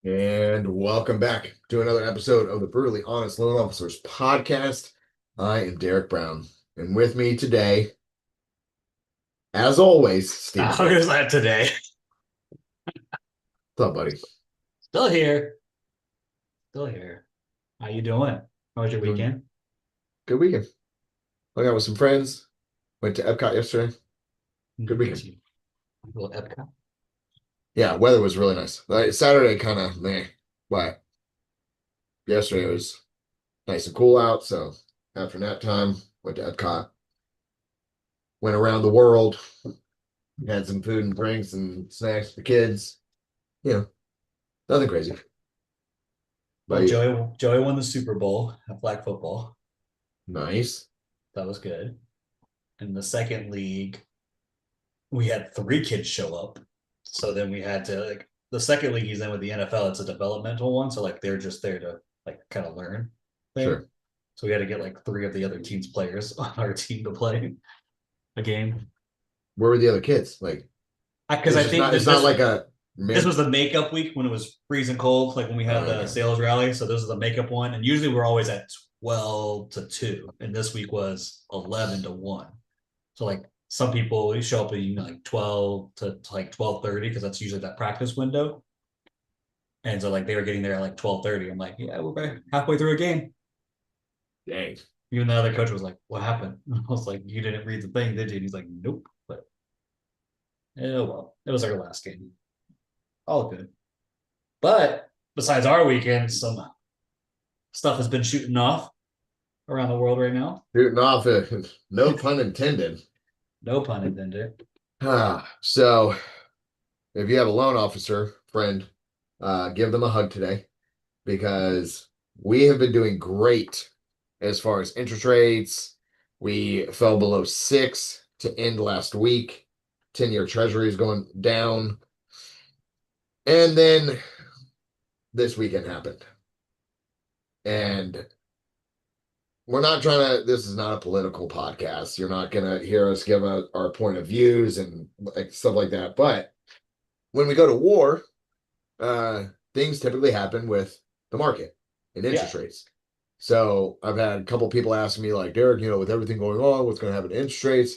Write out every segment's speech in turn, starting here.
And welcome back to another episode of the Brutally Honest Loan Officers podcast. I am Derek Brown, and with me today, as always, Stephen How Drake. is that today? What's up, buddy? Still here. Still here. How you doing? How was your Doing weekend? good weekend. Hung out with some friends. Went to Epcot yesterday. Good Look at weekend. you. A little Epcot. Yeah, weather was really nice. Saturday kind of meh, but yesterday it was nice and cool out. So after nap time, went to Epcot. Went around the world. Had some food and drinks and snacks for the kids. You know, nothing crazy. Well, But yeah, Joey won the Super Bowl at flag football. nice. That was good. In the second league, we had three kids show up. So then we had to the second league he's in with the NFL, it's a developmental one. So they're just there to kind of learn there. Sure. So we had to get three of the other team's players on our team to play a game. Where were the other kids? Like, Because it's I just think not. It's that not this like a this mid. was the makeup week when it was freezing cold, like when we had the Okay. sales rally. So this is the makeup one, and usually we're always at 12 to 2, and this week was 11 to 1. So some people show up at 12 to 12:30 because that's usually that practice window. And so they were getting there at 12:30. I'm like, yeah, we're halfway through a game. Dang. Even the other coach was like, what happened? I was like, you didn't read the thing, did you? And he's like, nope. But oh well, it was our last game. All good. But besides our weekend, some stuff has been shooting off around the world right now. Shooting off. No pun intended. No pun intended. So, if you have a loan officer friend, give them a hug today because we have been doing great as far as interest rates. We fell below 6 to end last week. 10-year Treasury is going down, and then this weekend happened, and we're not trying to, this is not a political podcast. You're not going to hear us give our point of views and stuff like that. But when we go to war, uh, things typically happen with the market and Yeah. interest rates. So I've had a couple people asking me, like, Derek, with everything going on, what's going to happen to interest rates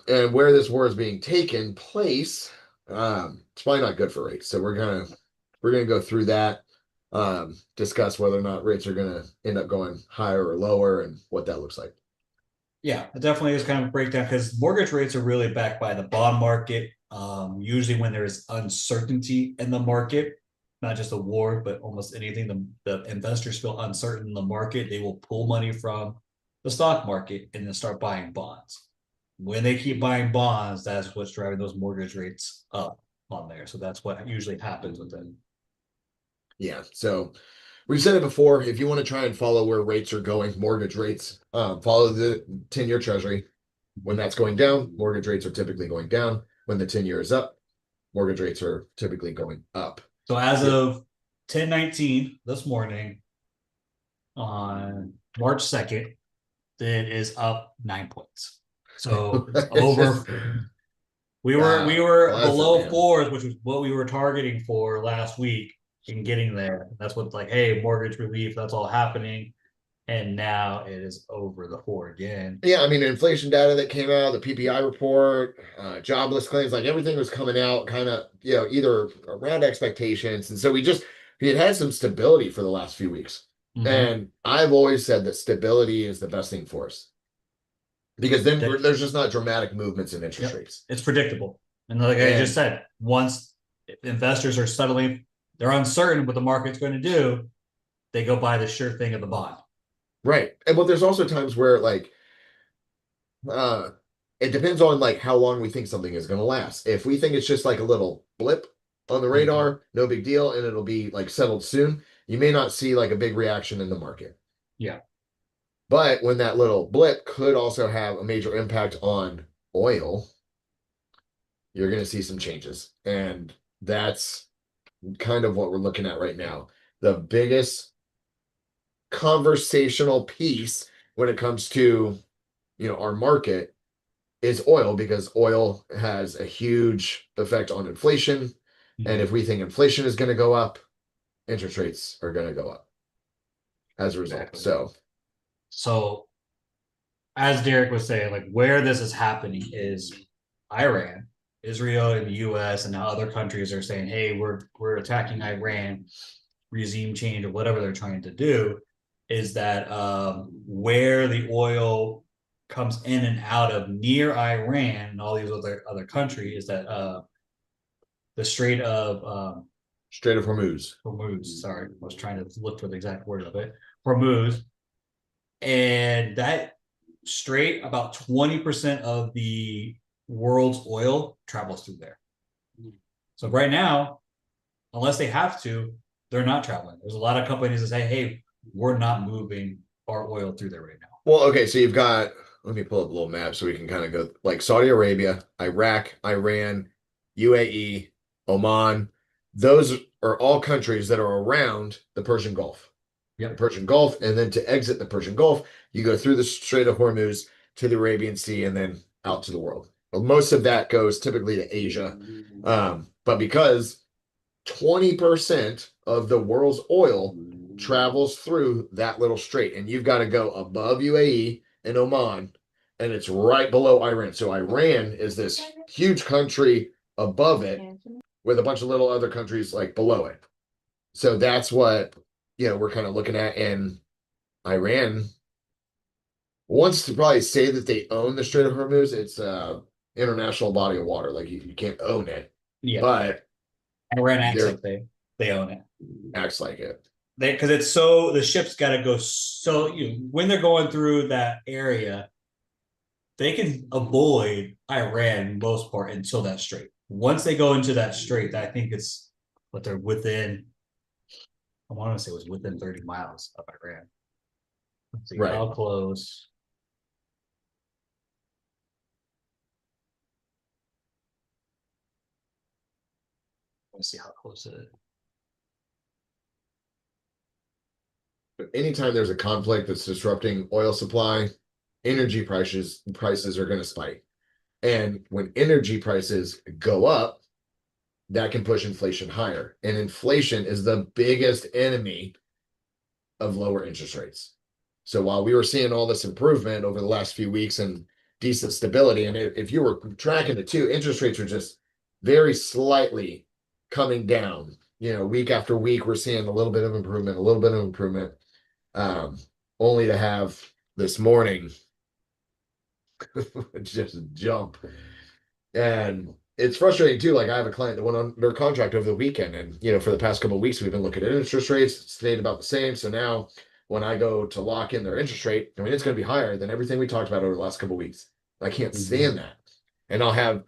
and where this war is being taken place. It's probably not good for rates. So we're gonna go through that, discuss whether or not rates are gonna end up going higher or lower and what that looks like. Yeah, it definitely is kind of a breakdown because mortgage rates are really backed by the bond market. Usually, when there's uncertainty in the market, not just a war, but almost anything, the investors feel uncertain in the market, they will pull money from the stock market and then start buying bonds. When they keep buying bonds, that's what's driving those mortgage rates up on there. So that's what usually happens with them. Yeah. So we've said it before. If you want to try and follow where rates are going, mortgage rates, follow the 10-year Treasury. When that's going down, mortgage rates are typically going down. When the 10-year is up, mortgage rates are typically going up. So as Yeah. of 10:19 this morning on March 2nd, it is up 9 points. So it's It's over. just We were pleasant, below man. fours, which was what we were targeting for last week in getting there. That's what's hey, mortgage relief, that's all happening. And now it is over the four again. Yeah, I mean, inflation data that came out, the PPI report, jobless claims, like everything was coming out kind of, either around expectations. And so we had some stability for the last few weeks. Mm-hmm. And I've always said that stability is the best thing for us because then there's just not dramatic movements in interest Yep. rates. It's predictable. And like I just And said, once investors are suddenly they're uncertain what the market's going to do, they go buy the sure thing of the bond. right. And but there's also times where uh it depends on like how long we think something is going to last. If we think it's just like a little blip on the Mm-hmm. radar, no big deal, and it'll be like settled soon, you may not see like a big reaction in the market. Yeah. But when that little blip could also have a major impact on oil, you're going to see some changes. And that's kind of what we're looking at right now. The biggest conversational piece when it comes to, our market is oil because oil has a huge effect on inflation. And if we think inflation is going to go up, interest rates are going to go up as a result. Exactly. So as Derek was saying, like where this is happening is Iran, Israel, and the U.S. and now other countries are saying, "Hey, we're attacking Iran, regime change or whatever they're trying to do." Is that where the oil comes in and out of near Iran and all these other countries is that the Strait of Strait of Hormuz. Hormuz. Sorry, I was trying to look for the exact word of it. Hormuz, and that strait, about 20% of the world's oil travels through there. So right now, unless they have to, they're not traveling. There's a lot of companies that say, "Hey, we're not moving our oil through there right now." Well, okay, so you've got, let me pull up a little map so we can kind of go like Saudi Arabia, Iraq, Iran, UAE, Oman. Those are all countries that are around the Persian Gulf. Yep. The Persian Gulf, and then to exit the Persian Gulf, you go through the Strait of Hormuz to the Arabian Sea and then out to the world. Well, most of that goes typically to Asia. But because 20% of the world's oil travels through that little strait, and you've got to go above UAE and Oman, and it's right below Iran. So Iran is this huge country above it with a bunch of little other countries like below it. So that's what we're kind of looking at. And Iran wants to probably say that they own the Strait of Hormuz. It's a international body of water. Like you can't own it. Yeah. But Iran acts like they own it. Acts like it. Because it's so the ship's got to go so when they're going through that area, they can avoid Iran most part until that strait. Once they go into that strait, I think it's what they're within. I want to say it was within 30 miles of Iran. Let's see Right. how close. Let's see how close it is. Anytime there's a conflict that's disrupting oil supply, energy prices are going to spike. And when energy prices go up, that can push inflation higher. And inflation is the biggest enemy of lower interest rates. So while we were seeing all this improvement over the last few weeks and decent stability, and if you were tracking the two, interest rates are just very slightly coming down. Week after week, we're seeing a little bit of improvement, a little bit of improvement. Only to have this morning just jump. And it's frustrating too. Like I have a client that went under contract over the weekend, and for the past couple of weeks, we've been looking at interest rates, it stayed about the same. So now when I go to lock in their interest rate, I mean it's going to be higher than everything we talked about over the last couple of weeks. I can't stand that. And I'll have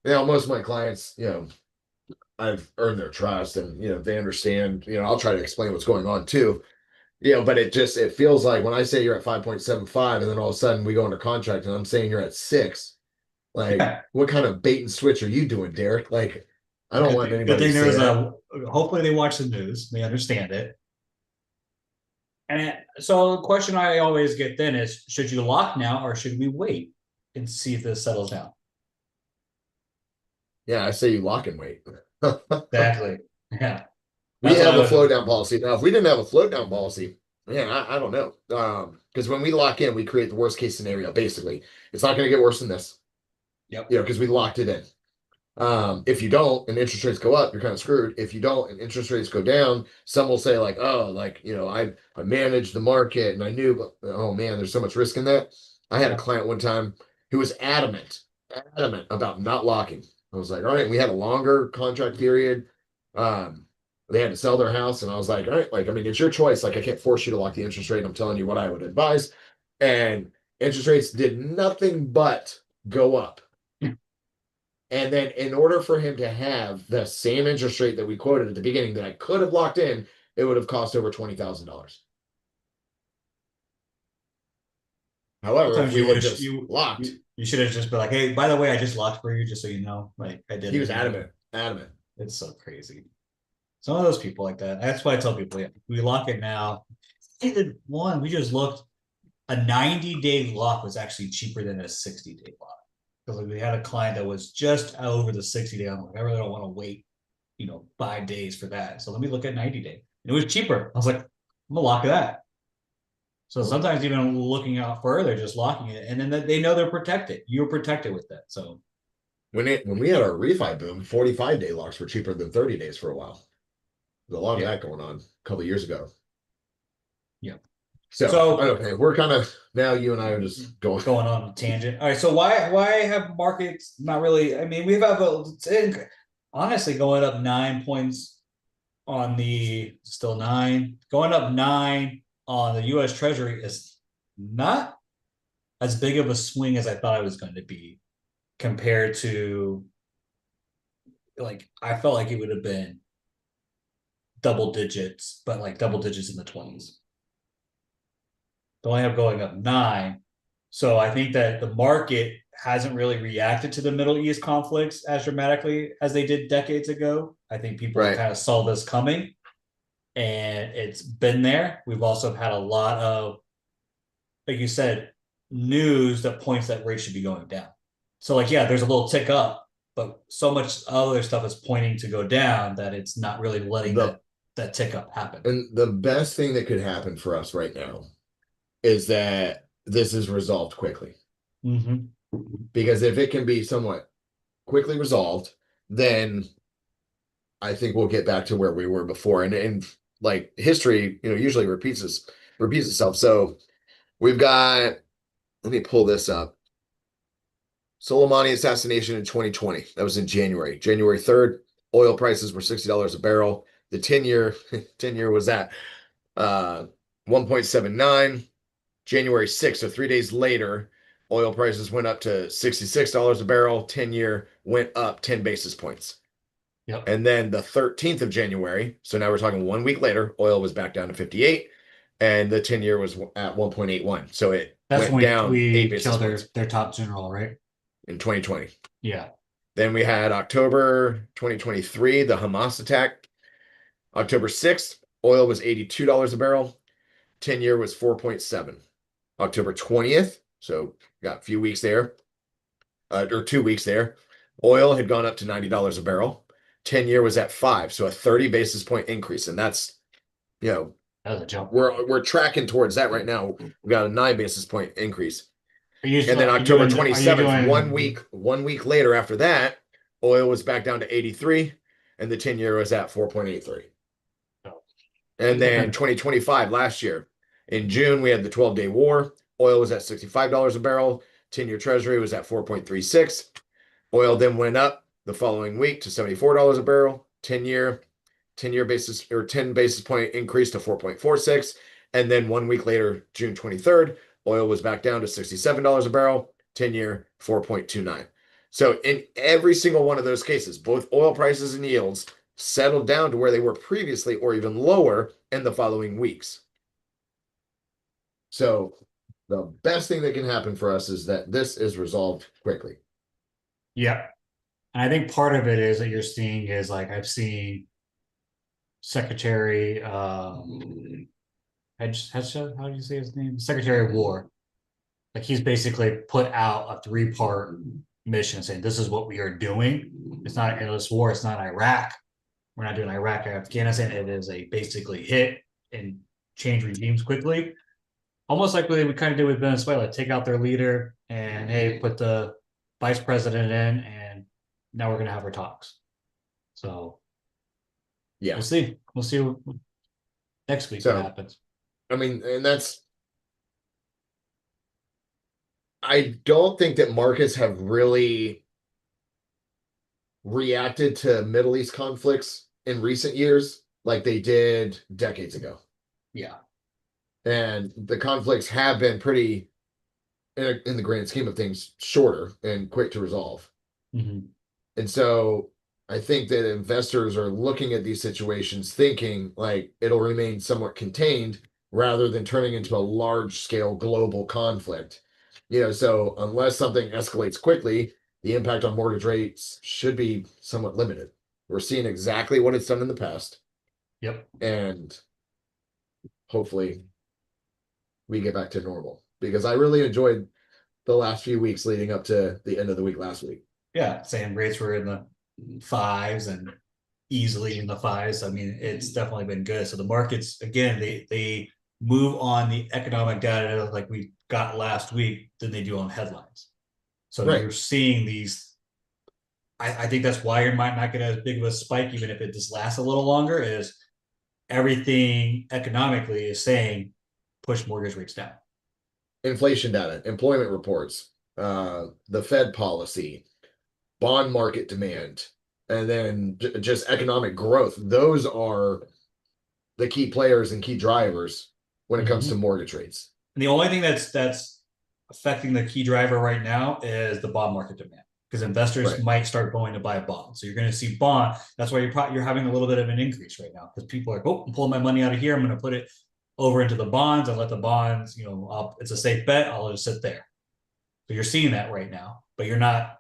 most of my clients, I've earned their trust, and they understand. I'll try to explain what's going on too. But it feels like when I say you're at 5.75 and then all of a sudden we go under contract and I'm saying you're at 6, like what kind of bait and switch are you doing, Derek? Like, I don't want anybody to say that. Hopefully they watch the news, they understand it. And so the question I always get then is, should you lock now or should we wait and see if this settles down? Yeah, I say you lock and wait. Exactly. Yeah. We have a flow down policy. Now, if we didn't have a float down policy, I don't know. Because when we lock in, we create the worst case scenario. Basically, it's not going to get worse than this. Yep. Because we locked it in. If you don't and interest rates go up, you're kind of screwed. If you don't and interest rates go down, some will say like, oh, like, I managed the market and I knew, but oh man, there's so much risk in that. I had a client one time who was adamant about not locking. I was like, all right, we had a longer contract period. They had to sell their house, and I was like, all right, like, I mean, it's your choice. Like, I can't force you to lock the interest rate. I'm telling you what I would advise. And interest rates did nothing but go up. And then in order for him to have the same interest rate that we quoted at the beginning that I could have locked in, it would have cost over $20,000. However, sometimes if we would have just locked. You should have just been like, hey, by the way, I just locked for you, just so you know. Like I did. He was adamant. It's so crazy. Some of those people like that. That's why I tell people, yeah, we lock it now. We did one. We just looked. A 90-day lock was actually cheaper than a 60-day lock. Because we had a client that was just over the 60-day. I'm like, I really don't want to wait 5 days for that. So let me look at 90 day. It was cheaper. I was like, I'm gonna lock that. So sometimes even looking out further, just locking it, and then they know they're protected. You're protected with that. So When we had our refi boom, 45-day locks were cheaper than 30 days for a while. There's a lot of yeah, that going on a couple of years ago. yeah. So, So okay, we're kind of now you and I are just going. on a tangent. All right. So why have markets not really? I mean, we've had honestly going up 9 points on the still 9, going up 9 on the U.S. Treasury is not as big of a swing as I thought it was going to be compared to like I felt like it would have been double digits, but like double digits in the 20s. They only have going up 9. So I think that the market hasn't really reacted to the Middle East conflicts as dramatically as they did decades ago. I think people Right. kind of saw this coming and it's been there. We've also had a lot of, like you said, news that points that rates should be going down. So, like, yeah, there's a little tick up, but so much other stuff is pointing to go down that it's not really letting The that tick up happen. and the best thing that could happen for us right now is that this is resolved quickly. Mm-hmm. Because if it can be somewhat quickly resolved, then I think we'll get back to where we were before. And like history, usually repeats itself. So we've got, let me pull this up. Soleimani assassination in 2020. That was in January. January 3rd, oil prices were $60 a barrel. The 10-year was at 1.79. January 6th, so 3 days later, oil prices went up to $66 a barrel. 10-year went up 10 basis points. Yep. And then the 13th of January, so now we're talking 1 week later, oil was back down to 58 and the 10-year was at 1.81. So it That's went when down 8 we basis killed points their top general, right? in 2020. Yeah. Then we had October 2023, the Hamas attack. October 6th, oil was $82 a barrel. 10-year was 4.7. October 20th, so got a few weeks there, or 2 weeks there. Oil had gone up to $90 a barrel. 10-year was at 5, so a 30 basis point increase. And that's, That was a jump. we're tracking towards that right now. We got a 9 basis point increase. And then October 27th, 1 week later after that, oil was back down to 83 and the 10-year was at 4.83. Oh. And then 2025, last year, in June, we had the 12-day war. Oil was at $65 a barrel. 10-year treasury was at 4.36. Oil then went up the following week to $74 a barrel. 10-year basis or 10 basis point increase to 4.46. And then 1 week later, June 23rd, oil was back down to $67 a barrel. 10-year 4.29. So in every single one of those cases, both oil prices and yields settled down to where they were previously or even lower in the following weeks. So the best thing that can happen for us is that this is resolved quickly. Yeah. And I think part of it is that you're seeing is like I've seen Secretary how do you say his name? Secretary of War. Like he's basically put out a 3-part mission saying this is what we are doing. It's not an endless war, it's not Iraq. We're not doing Iraq or Afghanistan. It is a basically hit and change regimes quickly. Almost like what we kind of did with Venezuela, take out their leader and hey, put the vice president in, and now we're gonna have our talks. So Yeah, we'll see. We'll see what next week what happens. I mean, and I don't think that markets have really reacted to Middle East conflicts in recent years like they did decades ago. Yeah. And the conflicts have been pretty, in the grand scheme of things, shorter and quick to resolve. Mm-hmm. And so I think that investors are looking at these situations thinking like it'll remain somewhat contained rather than turning into a large scale global conflict. So unless something escalates quickly, the impact on mortgage rates should be somewhat limited. We're seeing exactly what it's done in the past. Yep. And hopefully we get back to normal because I really enjoyed the last few weeks leading up to the end of the week last week. Yeah. Saying rates were in the 5s and easily in the fives. I mean, it's definitely been good. So the markets, again, they move on the economic data like we got last week than they do on headlines. So Right. you're seeing these. I think that's why you might not get as big of a spike, even if it just lasts a little longer, is everything economically is saying push mortgage rates down. Inflation data, employment reports, the Fed policy, bond market demand, and then just economic growth. Those are the key players and key drivers when it comes to Mhm. mortgage rates. And the only thing that's affecting the key driver right now is the bond market demand because investors Right. might start going to buy bonds. So you're going to see bond. That's why you're having a little bit of an increase right now because people are like, oh, I'm pulling my money out of here. I'm going to put it over into the bonds and let the bonds, it's a safe bet. I'll just sit there. So you're seeing that right now, but you're not.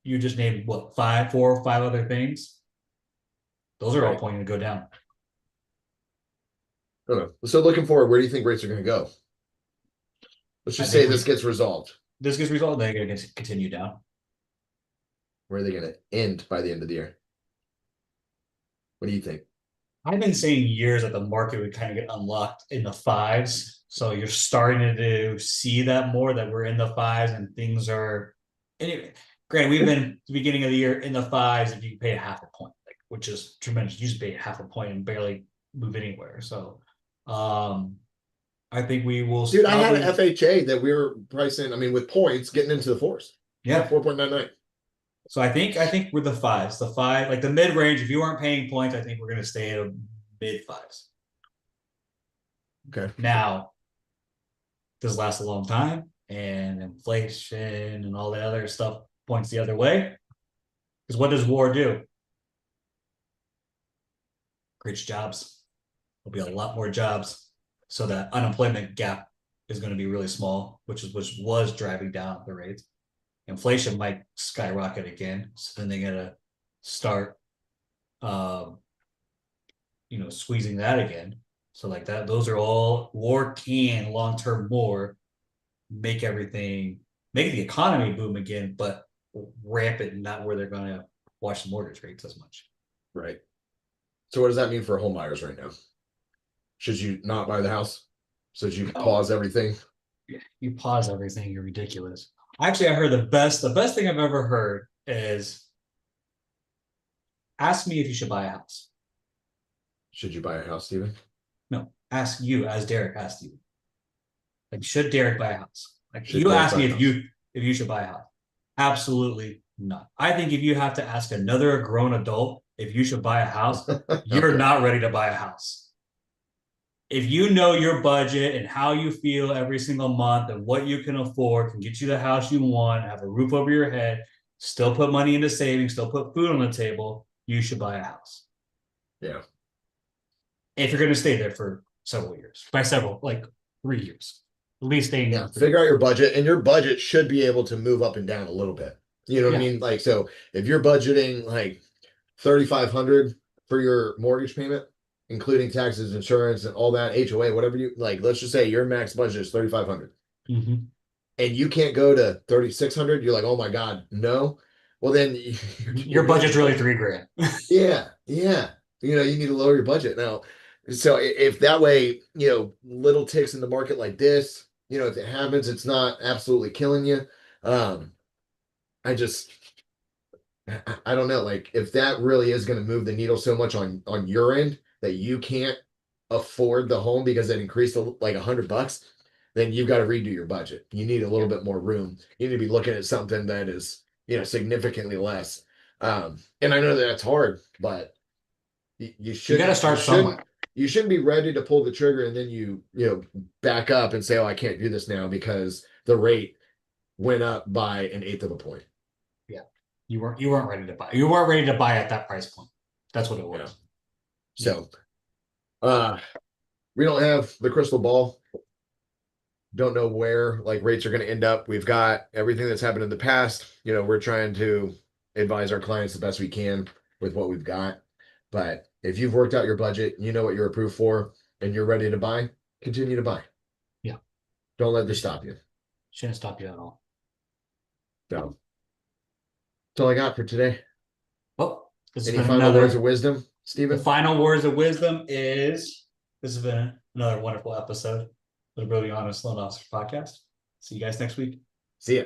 You just named what four or five other things. Those are all Right. pointing to go down. I don't know. So looking forward, where do you think rates are going to go? Let's I just think say this gets resolved. this gets resolved. They're going to continue down. Where are they going to end by the end of the year? What do you think? I've been saying years that the market would kind of get unlocked in the fives. So you're starting to see that more that we're in the fives and things are anyway. Granted, we've been at the beginning of the year in the fives if you pay a half a point, like which is tremendous. You just pay half a point and barely move anywhere. So I think we will Dude, I had an probably FHA that we were pricing, I mean, with points getting into the fours. yeah. 4.99. So I think we're the fives. The five, like the mid range, if you aren't paying points, I think we're gonna stay at a mid fives. Okay. Now this lasts a long time and inflation and all that other stuff points the other way. Because what does war do? Creates jobs. There'll be a lot more jobs. So that unemployment gap is going to be really small, which was driving down the rates. Inflation might skyrocket again. So then they gotta start um, squeezing that again. So like that, those are all war can long-term more make the economy boom again, but ramp it not where they're going to watch the mortgage rates as much. Right. So what does that mean for home buyers right now? Should you not buy the house? Should you Oh, pause everything? you pause everything. You're ridiculous. Actually, I heard the best thing I've ever heard is ask me if you should buy a house. Should you buy a house, Steven? No, ask you as Derek asked you. Like, should Derek buy a house? Like Should you Derek asked buy me a house? if you should buy a house. Absolutely not. I think if you have to ask another grown adult if you should buy a house, you're Okay. not ready to buy a house. If you know your budget and how you feel every single month and what you can afford can get you the house you want, have a roof over your head, still put money into savings, still put food on the table, you should buy a house. Yeah. If you're going to stay there for several years, by several, like 3 years, at least staying Yeah. in 3 years. Figure out your budget, and your budget should be able to move up and down a little bit. You know what I Yeah. mean? Like, so if you're budgeting like 3,500 for your mortgage payment, including taxes, insurance, and all that, HOA, whatever you like, let's just say your max budget is 3,500 Mm-hmm. and you can't go to 3,600, you're like, oh my God, no. Well, then Your budget's really 3 grand. yeah, yeah. You need to lower your budget now. So if that way, little ticks in the market like this, if it happens, it's not absolutely killing you. Um, I just, I don't know. Like if that really is going to move the needle so much on your end that you can't afford the home because it increased like $100, then you've got to redo your budget. You need a little Yeah. bit more room. You need to be looking at something that is, significantly less. And I know that that's hard, but you You got to shouldn't you start shouldn't somewhere. you shouldn't be ready to pull the trigger and then you back up and say, oh, I can't do this now because the rate went up by an eighth of a point. Yeah. You weren't ready to buy. You weren't ready to buy at that price point. That's what it Yeah. was. So we don't have the crystal ball. Don't know where like rates are going to end up. We've got everything that's happened in the past. We're trying to advise our clients the best we can with what we've got. But if you've worked out your budget, you know what you're approved for, and you're ready to buy, continue to buy. Yeah. Don't let It this stop you. shouldn't stop you at all. So that's all I got for today. Well, This has Any been final another. words of wisdom, The Stephen? final words of wisdom is this has been another wonderful episode of the Brutally Honest Loan Officer podcast. See you guys next week. See ya.